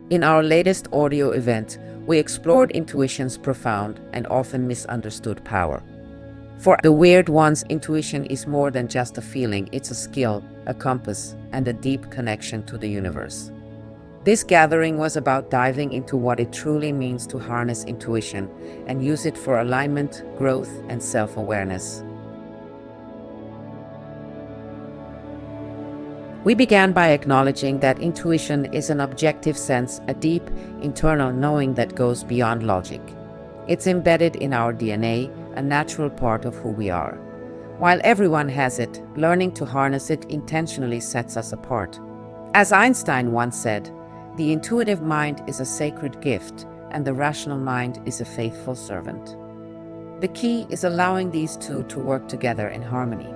In our latest audio event, we explored intuition's profound and often misunderstood power. For the weird ones, intuition is more than just a feeling, it's a skill, a compass, and a deep connection to the universe. This gathering was about diving into what it truly means to harness intuition and use it for alignment, growth, and self-awareness. We began by acknowledging that intuition is an objective sense, a deep, internal knowing that goes beyond logic. It's embedded in our DNA, a natural part of who we are. While everyone has it, learning to harness it intentionally sets us apart. As Einstein once said, "The intuitive mind is a sacred gift, and the rational mind is a faithful servant." The key is allowing these two to work together in harmony.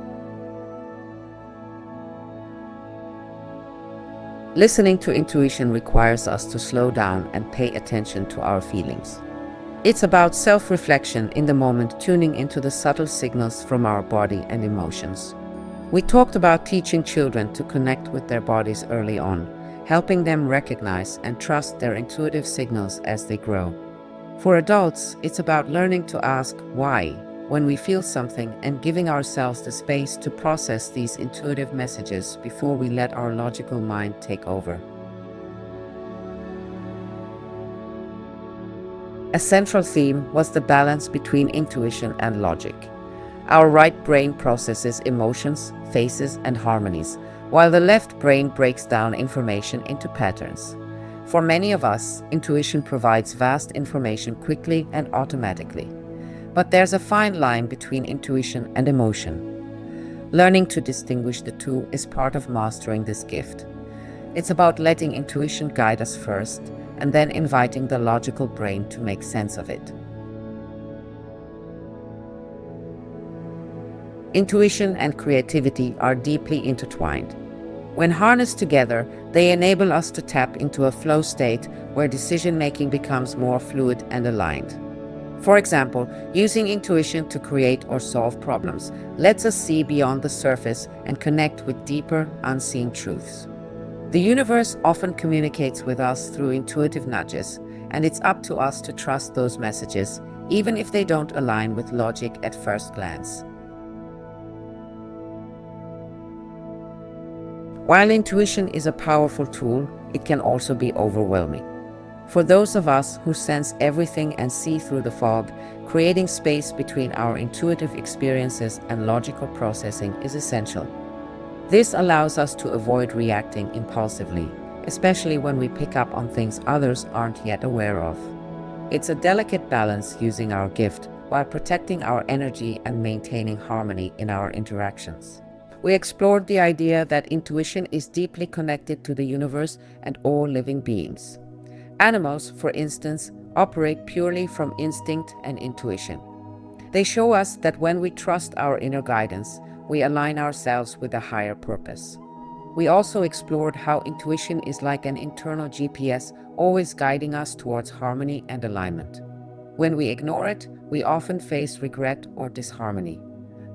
Listening to intuition requires us to slow down and pay attention to our feelings. It's about self-reflection in the moment, tuning into the subtle signals from our body and emotions. We talked about teaching children to connect with their bodies early on, helping them recognize and trust their intuitive signals as they grow. For adults, it's about learning to ask why when we feel something and giving ourselves the space to process these intuitive messages before we let our logical mind take over. A central theme was the balance between intuition and logic. Our right brain processes emotions, faces, and harmonies, while the left brain breaks down information into patterns. For many of us, intuition provides vast information quickly and automatically. But there's a fine line between intuition and emotion. Learning to distinguish the two is part of mastering this gift. It's about letting intuition guide us first, and then inviting the logical brain to make sense of it. Intuition and creativity are deeply intertwined. When harnessed together, they enable us to tap into a flow state where decision-making becomes more fluid and aligned. For example, using intuition to create or solve problems lets us see beyond the surface and connect with deeper, unseen truths. The universe often communicates with us through intuitive nudges, and it's up to us to trust those messages, even if they don't align with logic at first glance. While intuition is a powerful tool, it can also be overwhelming. For those of us who sense everything and see through the fog, creating space between our intuitive experiences and logical processing is essential. This allows us to avoid reacting impulsively, especially when we pick up on things others aren't yet aware of. It's a delicate balance, using our gift while protecting our energy and maintaining harmony in our interactions. We explored the idea that intuition is deeply connected to the universe and all living beings. Animals, for instance, operate purely from instinct and intuition. They show us that when we trust our inner guidance, we align ourselves with a higher purpose. We also explored how intuition is like an internal GPS, always guiding us towards harmony and alignment. When we ignore it, we often face regret or disharmony.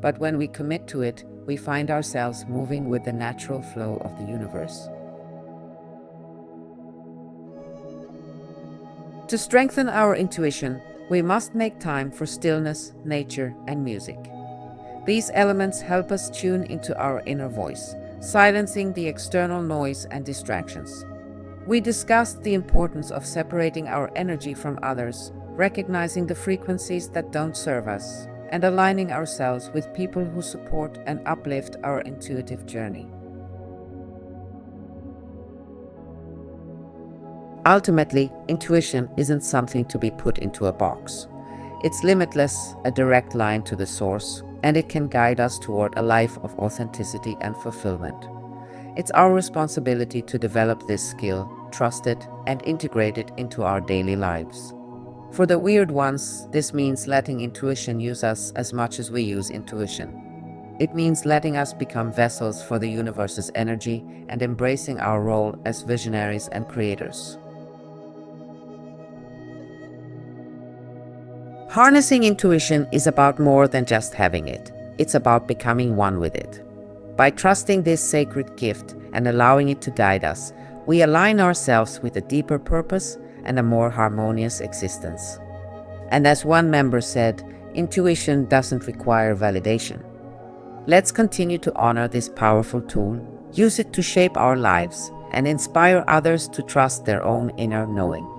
But when we commit to it, we find ourselves moving with the natural flow of the universe. To strengthen our intuition, we must make time for stillness, nature, and music. These elements help us tune into our inner voice, silencing the external noise and distractions. We discussed the importance of separating our energy from others, recognizing the frequencies that don't serve us, and aligning ourselves with people who support and uplift our intuitive journey. Ultimately, intuition isn't something to be put into a box. It's limitless, a direct line to the source, and it can guide us toward a life of authenticity and fulfillment. It's our responsibility to develop this skill, trust it, and integrate it into our daily lives. For the weird ones, this means letting intuition use us as much as we use intuition. It means letting us become vessels for the universe's energy and embracing our role as visionaries and creators. Harnessing intuition is about more than just having it. It's about becoming one with it. By trusting this sacred gift and allowing it to guide us, We align ourselves with a deeper purpose and a more harmonious existence. And as one member said, intuition doesn't require validation. Let's continue to honor this powerful tool, use it to shape our lives, and inspire others to trust their own inner knowing.